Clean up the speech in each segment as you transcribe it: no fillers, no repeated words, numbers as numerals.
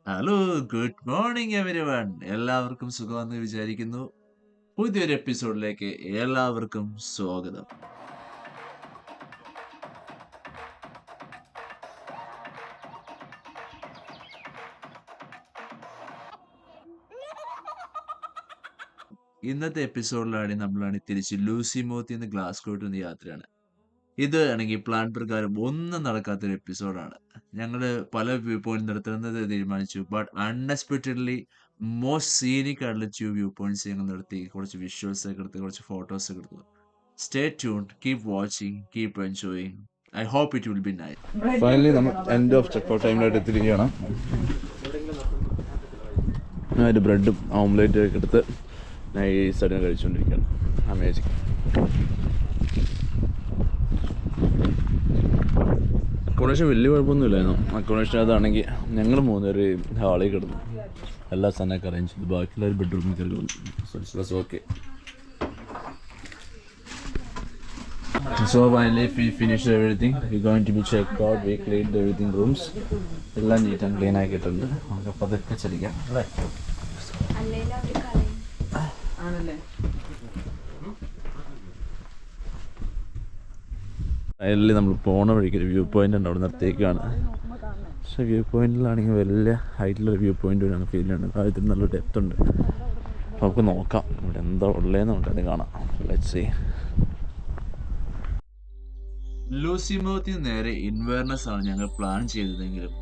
Hello, good morning everyone. എല്ലാവർക്കും സുഖമെന്ന് വിചാരിക്കുന്നു. പുതിയൊരു എപ്പിസോഡിലേക്ക് എല്ലാവർക്കും സ്വാഗതം. ഇന്നത്തെ എപ്പിസോഡിലാണ് നമ്മളാണ് തിരിച്ച് ലൂസി മൗത്തിൽ നിന്ന് ഗ്ലാസ്ഗോട്ട് യാത്രയാണ്. ഇത് ആണെങ്കിൽ പ്ലാൻ പ്രകാരം ഒന്നും നടക്കാത്തൊരു എപ്പിസോഡാണ്. ഞങ്ങൾ പല വ്യൂ പോയിന്റ് നിർത്തുന്നത് തീരുമാനിച്ചു. ബട്ട് അൺഎക്സ്പെക്റ്റഡ്ലി മോസ്റ്റ് സീനിക് ആയിട്ടുള്ള വ്യൂ പോയിന്റ്സ് ഞങ്ങൾ നിർത്തി. കുറച്ച് വിഷ്വൽസ് ഒക്കെ എടുത്ത്, കുറച്ച് ഫോട്ടോസ് ഒക്കെ എടുത്തു. Stay tuned, keep watching, keep enjoying. I hope it will be nice. Finally നമ്മൾ എൻഡ് ഓഫ് ചെക്കൗട്ട് ടൈമിലായിട്ട് എത്തിയിരിക്കുകയാണ്. ഒരു ബ്രെഡും ഓംലേറ്റും ഒക്കെ എടുത്ത് നൈസായിട്ട് കഴിച്ചുകൊണ്ടിരിക്കുകയാണ്. അമേസിങ്. അക്കോമഡേഷൻ വലിയ കുഴപ്പമൊന്നുമില്ലായിരുന്നു. അക്കോമഡേഷൻ അതാണെങ്കിൽ ഞങ്ങൾ മൂന്നുപേര് ഹാളിൽ കിടന്നു. എല്ലാ സാധനമൊക്കെ അറേഞ്ച് ചെയ്തു. ബാക്കിയുള്ള ഒരു ബെഡ്റൂമിൽ കയറി വന്നു. Okay. So finally we finished everything. We're going to be checked out. We cleaned everything rooms. എല്ലാം നീറ്റ് ആൻഡ് ക്ലീൻ ആക്കിയിട്ടുണ്ട്. നമുക്ക് പതുക്കെ ചലിക്കാം അല്ലേ? ഫൈനലി നമ്മൾ പോണ വഴിക്ക് ഒരു വ്യൂ പോയിന്റ് ഉണ്ട്. അവിടെ നിർത്തിയേക്കാണ്. പക്ഷേ വ്യൂ പോയിന്റിലാണെങ്കിൽ വലിയ ഹൈറ്റിലൊരു വ്യൂ പോയിന്റ് ഞങ്ങൾ ഫീൽ ചെയ്യുന്നുണ്ട്. അതിൽ നല്ല ഡെപ്ത് ഉണ്ട്. അപ്പോൾ നമുക്ക് നോക്കാം ഇവിടെ എന്താ ഉള്ളതെന്ന് നമുക്കത് കാണാം. Let's see. ലൂസി മൗത്തിൽ നേരെ ഇൻവേർണസ് ആണ് ഞങ്ങൾ പ്ലാൻ ചെയ്തതെങ്കിലും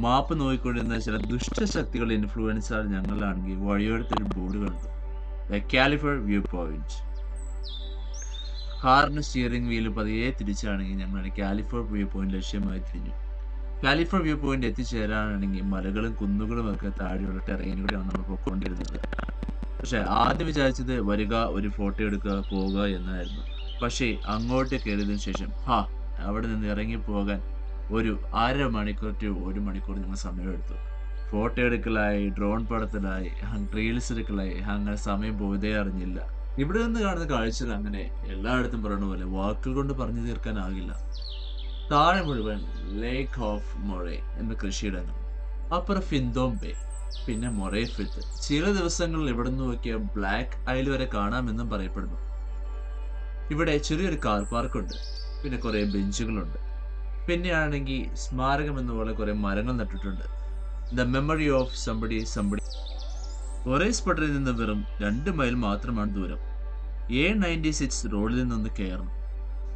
മാപ്പ് നോക്കിക്കൊണ്ടിരുന്ന ചില ദുഷ്ടശക്തികളുടെ ഇൻഫ്ലുവൻസാൽ ഞങ്ങളാണെങ്കിൽ വഴിയോരത്തൊരു ബോർഡ് കണ്ടു. The Califer view point. കാറിന് സ്റ്റിയറിംഗ് വീല് പതിയെ തിരിച്ചാണെങ്കിൽ ഞങ്ങളുടെ കാലിഫർ വ്യൂ പോയിന്റ് ലക്ഷ്യമായി തിരിഞ്ഞു. കാലിഫർ വ്യൂ പോയിന്റ് എത്തിച്ചേരാനാണെങ്കിൽ മലകളും കുന്നുകളും ഒക്കെ താഴെയുള്ള ടെറൈനിലൂടെയാണ് നമ്മൾ പോയിക്കൊണ്ടിരുന്നത്. പക്ഷെ ആദ്യം വിചാരിച്ചത് വരിക, ഒരു ഫോട്ടോ എടുക്കുക, പോവുക എന്നായിരുന്നു. പക്ഷേ അങ്ങോട്ട് കയറിയതിനു ശേഷം അവിടെ നിന്ന് ഇറങ്ങിപ്പോകാൻ ഒരു 1/2 മണിക്കൂർ ടു 1 മണിക്കൂർ ഞങ്ങൾ സമയമെടുത്തു. ഫോട്ടോ എടുക്കലായി, ഡ്രോൺ പടത്തിലായി, റീൽസ് എടുക്കലായി, അങ്ങനെ സമയം പോയതേ അറിഞ്ഞില്ല. ഇവിടെ നിന്ന് കാണുന്ന കാഴ്ചകൾ അങ്ങനെ എല്ലായിടത്തും പറയുന്ന പോലെ വാക്കുകൾ കൊണ്ട് പറഞ്ഞു തീർക്കാനാകില്ല. താഴെ മുഴുവൻ ലേക്ക് ഓഫ് മൊറേ എന്ന കൃഷിയിടങ്ങൾ, അപ്പുറം ഫിന്തോം ബേ, പിന്നെ മൊറേ ഫിത്ത്. ചില ദിവസങ്ങളിൽ ഇവിടെ നിന്ന് നോക്കിയ ബ്ലാക്ക് ഐൽ വരെ കാണാമെന്നും പറയപ്പെടുന്നു. ഇവിടെ ചെറിയൊരു കാർ പാർക്കുണ്ട്, പിന്നെ കുറെ ബെഞ്ചുകളുണ്ട്. പിന്നെയാണെങ്കിൽ സ്മാരകം എന്ന പോലെ കുറെ മരങ്ങൾ നട്ടിട്ടുണ്ട്. The memory of somebody. ഒറേസ് പട്ടറിൽ നിന്ന് വെറും 2 മൈൽ മാത്രമാണ് ദൂരം. A96 റോഡിൽ നിന്നൊന്ന് കയറണം.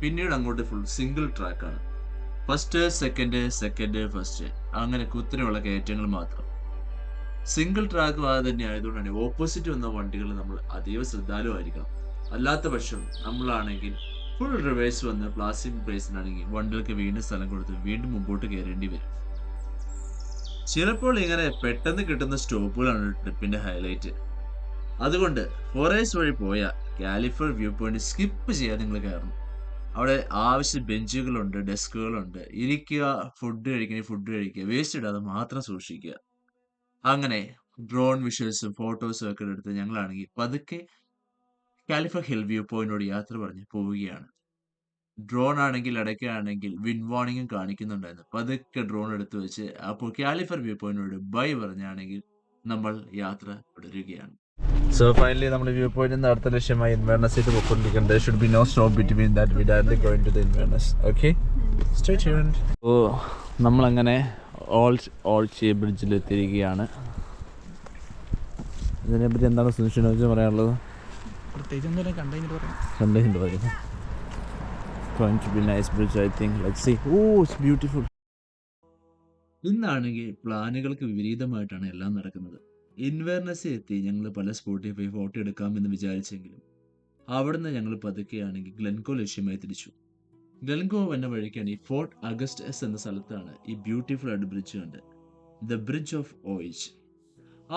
പിന്നീട് അങ്ങോട്ട് ഫുൾ സിംഗിൾ ട്രാക്കാണ്. ഫസ്റ്റ്, സെക്കൻഡ്, ഫസ്റ്റ്, അങ്ങനെ കുത്തിനെയുള്ള കയറ്റങ്ങൾ മാത്രം. സിംഗിൾ ട്രാക്ക് അത് തന്നെ ആയതുകൊണ്ടാണ് ഓപ്പോസിറ്റ് വന്ന വണ്ടികൾ നമ്മൾ അതീവ ശ്രദ്ധാലുവായിരിക്കണം. അല്ലാത്ത പക്ഷം നമ്മളാണെങ്കിൽ ഫുൾ റിവേഴ്സ് വന്ന് പ്ലാസ്റ്റിക് ബ്രേസിനാണെങ്കിൽ വണ്ടികൾക്ക് വീണ്ടും സ്ഥലം കൊടുത്ത് വീണ്ടും മുമ്പോട്ട് കയറേണ്ടി വരും. ചിലപ്പോൾ ഇങ്ങനെ പെട്ടെന്ന് കിട്ടുന്ന സ്റ്റോപ്പുകളാണ് ട്രിപ്പിന്റെ ഹൈലൈറ്റ്. അതുകൊണ്ട് ഫോറേസ്റ്റ് വഴി പോയ കാലിഫർ വ്യൂ പോയിന്റ് സ്കിപ്പ് ചെയ്യാതെ നിങ്ങൾ കയറണം. അവിടെ ആവശ്യ ബെഞ്ചുകളുണ്ട്, ഡെസ്കുകളുണ്ട്. ഇരിക്കുക, ഫുഡ് കഴിക്കുക, വേസ്റ്റ് ഇടാതെ മാത്രം സൂക്ഷിക്കുക. അങ്ങനെ ഡ്രോൺ വിഷ്വൽസും ഫോട്ടോസും ഒക്കെ എടുത്ത് ഞങ്ങളാണെങ്കിൽ പതുക്കെ കാലിഫർ ഹിൽ വ്യൂ പോയിന്റോട് യാത്ര പറഞ്ഞ് പോവുകയാണ്. ഡ്രോൺ ആണെങ്കിൽ ഇടയ്ക്കാണെങ്കിൽ വിൻഡ് വാർണിംഗും കാണിക്കുന്നുണ്ടായിരുന്നു. പതുക്കെ ഡ്രോൺ എടുത്ത് വെച്ച് അപ്പോൾ കാലിഫർ വ്യൂ പോയിന്റിനോട് ബൈ പറഞ്ഞാണെങ്കിൽ നമ്മൾ യാത്ര തുടരുകയാണ്. സോ ഫൈനലി നമ്മൾ വ്യൂ പോയിന്റ് അടുത്ത ലക്ഷ്യമായി ഇൻവേർണസിലേക്ക് പോയിക്കൊണ്ടിരിക്കുന്നത്. There should be no stop between that. We directly going to the Inverness. Okay? Stay tuned. ഓ, നമ്മളങ്ങനെ ഓൾഡ് ബ്രിഡ്ജിൽ എത്തിയിരിക്കുകയാണ്. ഇതിനെപ്പറ്റി എന്താണ് സുനിശ്ചിത പറയാനുള്ളത്? പ്രത്യേകിച്ച് കണ്ടു പറയുന്നു. Going to be nice bridge, I think. Let's see. Oh, it's beautiful. ഇന്നാണെങ്കിൽ പ്ലാനുകൾക്ക് വിപരീതമായിട്ടാണ് എല്ലാം നടക്കുന്നത്. ഇൻവേർണസ് എത്തി ഞങ്ങൾ പല സ്പോട്ടിൽ പോയി ഫോട്ടോ എടുക്കാമെന്ന് വിചാരിച്ചെങ്കിലും അവിടുന്ന് ഞങ്ങൾ പതുക്കെയാണെങ്കിൽ ഗ്ലെൻകോ ലക്ഷ്യമായി തിരിച്ചു. ഗ്ലെൻകോ എന്ന വഴിക്കാണ് ഈ ഫോർട്ട് അഗസ്റ്റസ് എന്ന സ്ഥലത്താണ് ഈ ബ്യൂട്ടിഫുൾ ആയിട്ട് ബ്രിഡ്ജ് കണ്ട്. The bridge of ഓയിച്ച്.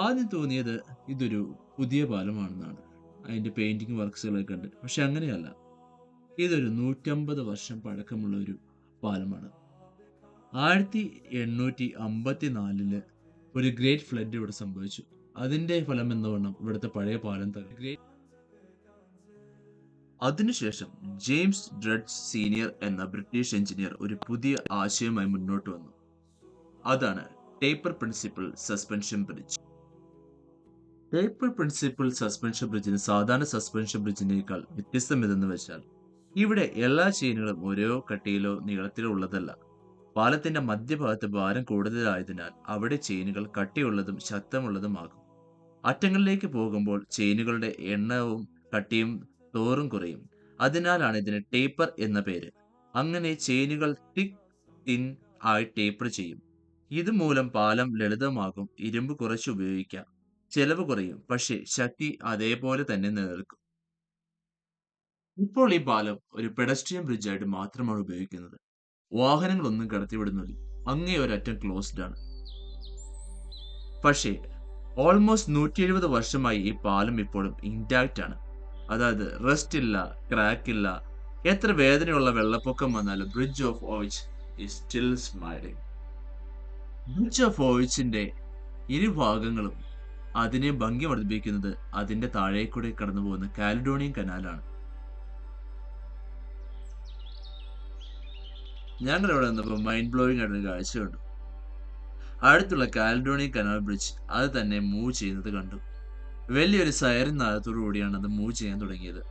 ആദ്യം തോന്നിയത് ഇതൊരു പുതിയ പാലമാണെന്നാണ്, അതിന്റെ പെയിന്റിങ് വർക്ക്സുകളൊക്കെ ഉണ്ട്. പക്ഷെ അങ്ങനെയല്ല, ഇതൊരു 150 വർഷം പഴക്കമുള്ള ഒരു പാലമാണ്. 1854 ഒരു ഗ്രേറ്റ് ഫ്ലഡ് ഇവിടെ സംഭവിച്ചു. അതിന്റെ ഫലം എന്നവണ്ണം ഇവിടുത്തെ പഴയ പാലം തകർന്നു. അതിനുശേഷം ജെയിംസ് ഡ്രഡ് സീനിയർ എന്ന ബ്രിട്ടീഷ് എഞ്ചിനീയർ ഒരു പുതിയ ആശയവുമായി മുന്നോട്ട് വന്നു. അതാണ് taper principle suspension bridge. Taper principle suspension ബ്രിഡ്ജിന് സാധാരണ സസ്പെൻഷൻ ബ്രിഡ്ജിനേക്കാൾ വ്യത്യസ്തം ഇതെന്ന് വെച്ചാൽ ഇവിടെ എല്ലാ ചെയിനുകളും ഓരോ കട്ടിയിലോ നീളത്തിലോ ഉള്ളതല്ല. പാലത്തിന്റെ മധ്യഭാഗത്ത് ഭാരം കൂടുതലായതിനാൽ അവിടെ ചെയിനുകൾ കട്ടിയുള്ളതും ശക്തമുള്ളതുമാകും. അറ്റങ്ങളിലേക്ക് പോകുമ്പോൾ ചെയിനുകളുടെ എണ്ണവും കട്ടിയും തോറും കുറയും. അതിനാലാണ് ഇതിന് ടേപ്പർ എന്ന പേര്. അങ്ങനെ ചെയിനുകൾ തിക് തിൻ ആയി ടേപ്പർ ചെയ്യും. ഇതുമൂലം പാലം ലളിതമാകും. ഇരുമ്പ് കുറച്ച് ഉപയോഗിക്കാം. ചെലവ് കുറയും. പക്ഷേ ശക്തി അതേപോലെ തന്നെ നിലനിൽക്കും. ഇപ്പോൾ ഈ പാലം ഒരു പെഡസ്ട്രിയൻ ബ്രിഡ്ജായിട്ട് മാത്രമാണ് ഉപയോഗിക്കുന്നത്. വാഹനങ്ങളൊന്നും കടത്തിവിടുന്നില്ല. അങ്ങേ ഒരറ്റം ക്ലോസ്ഡ് ആണ്. പക്ഷേ ഓൾമോസ്റ്റ് 170 വർഷമായി ഈ പാലം ഇപ്പോഴും ഇൻടാക്റ്റ് ആണ്. അതായത് റസ്റ്റ് ഇല്ല, ക്രാക്ക് ഇല്ല. എത്ര വേദനയുള്ള വെള്ളപ്പൊക്കം വന്നാലും bridge of Oich is still smiling. Bridge of ഓയിച്ചിന്റെ ഇരുഭാഗങ്ങളും അതിനെ ഭംഗി വർദ്ധിപ്പിക്കുന്നത് അതിന്റെ താഴേക്കൂടെ കടന്നു പോകുന്ന കാലിഡോണിയൻ കനാലാണ്. ഞങ്ങൾ ഇവിടെ വന്നപ്പോൾ മൈൻഡ് ബ്ലോയിങ് ആയിട്ടൊരു കാഴ്ച കണ്ടു. അടുത്തുള്ള കാലിഡോണിയൻ കനാൽ ബ്രിഡ്ജ് അത് തന്നെ മൂവ് ചെയ്യുന്നത് കണ്ടു. വലിയൊരു സൈറൻ നാദത്തോടു കൂടിയാണ് അത് മൂവ് ചെയ്യാൻ തുടങ്ങിയത്.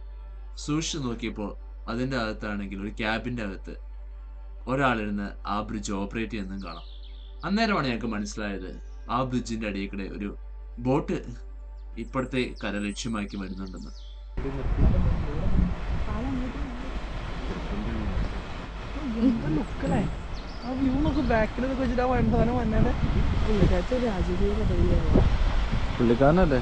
സൂക്ഷിച്ചു നോക്കിയപ്പോൾ അതിന്റെ അകത്താണെങ്കിൽ ഒരു ക്യാബിന്റെ അകത്ത് ഒരാളിരുന്ന് ആ ബ്രിഡ്ജ് ഓപ്പറേറ്റ് ചെയ്യുന്നതും കാണാം. അന്നേരമാണ് ഞങ്ങൾക്ക് മനസ്സിലായത് ആ ബ്രിഡ്ജിന്റെ അടിയിൽ കൂടെ ഒരു ബോട്ട് ഇപ്പോഴത്തെ കര ലക്ഷ്യമാക്കി വരുന്നുണ്ടെന്ന്. ആ വ്യൂ നോക്ക് ബാക്കിൽ വെച്ചിട്ട് ആ വണ്ടാനം വന്നാലേ പുള്ളിക്കാരനല്ലേ?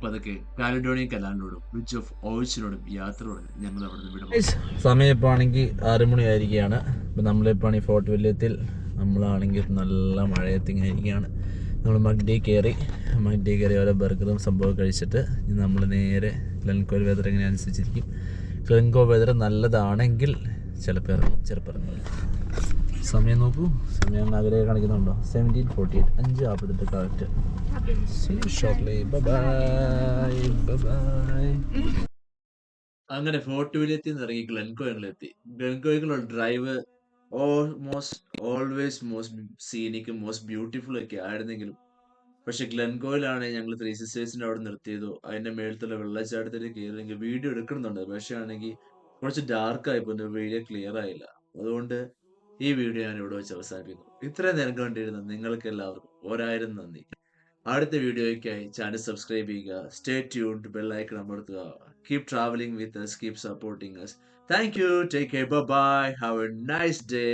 പതുക്കെ കാലിഡോണിയൻ കനാലിനോടും ബ്രിഡ്ജ് ഓഫ് ഓയിച്ചിനോടും യാത്ര തുടങ്ങി. ഞങ്ങൾ അവിടെ നിന്ന് വിടും. സമയം ഇപ്പോൾ ആണെങ്കിൽ 6 മണി ആയിരിക്കുകയാണ്. ഇപ്പം നമ്മളിപ്പോൾ ആണെങ്കിൽ ഫോർട്ട് വില്യത്തിൽ നമ്മളാണെങ്കിൽ നല്ല മഴയത്തിങ്ങനെ ഇരിക്കുകയാണ്. നമ്മൾ മഗ്ഡി കയറി ഓരോ ബർഗറും സംഭവം കഴിച്ചിട്ട് നമ്മൾ നേരെ ഗ്ലെൻകോ വെതർ എങ്ങനെ അനുസരിച്ചിരിക്കും. ഗ്ലെൻകോ വെതർ നല്ലതാണെങ്കിൽ ചിലപ്പോൾ ഇറങ്ങും. സമയം നോക്കൂ. സമയം നഗരെ കാണിക്കുന്നുണ്ടോ? 17:48, 5:48 കറക്റ്റ്. അങ്ങനെ ഫോർട്ട് വില്യത്തിൽ നിന്ന് ഇറങ്ങി ഗ്ലെൻകോയിലെത്തി. ഗ്ലെൻകോയിലുള്ള drive always most scenic, most beautiful ഒക്കെ ആയിരുന്നെങ്കിലും പക്ഷെ ഗ്ലെൻകോയിലാണ് ഞങ്ങൾ 3 സിസ്റ്റേഴ്സിന്റെ അവിടെ നിർത്തിയതോ അതിന്റെ മേളത്തുള്ള വെള്ളച്ചാട്ടത്തിൽ കയറിയെങ്കിൽ വീഡിയോ എടുക്കുന്നുണ്ട്. പക്ഷെ ആണെങ്കിൽ കുറച്ച് ഡാർക്ക് ആയിപ്പോയി, വീഡിയോ ക്ലിയർ ആയില്ല. അതുകൊണ്ട് ഈ വീഡിയോ ഞാൻ ഇവിടെ വെച്ച് അവസാനിപ്പിക്കുന്നു. ഇത്രയും നേരം കണ്ടിരുന്ന നിങ്ങൾക്ക് എല്ലാവർക്കും 1000 നന്ദി. അടുത്ത വീഡിയോയ്ക്കായി ചാനൽ സബ്സ്ക്രൈബ് ചെയ്യുക. സ്റ്റേ ട്യൂൺഡ്, ബെൽ ഐക്കൺ അമർത്തുക. Keep travelling with us, keep supporting us. Thank you. Take care. Bye. Have a nice day.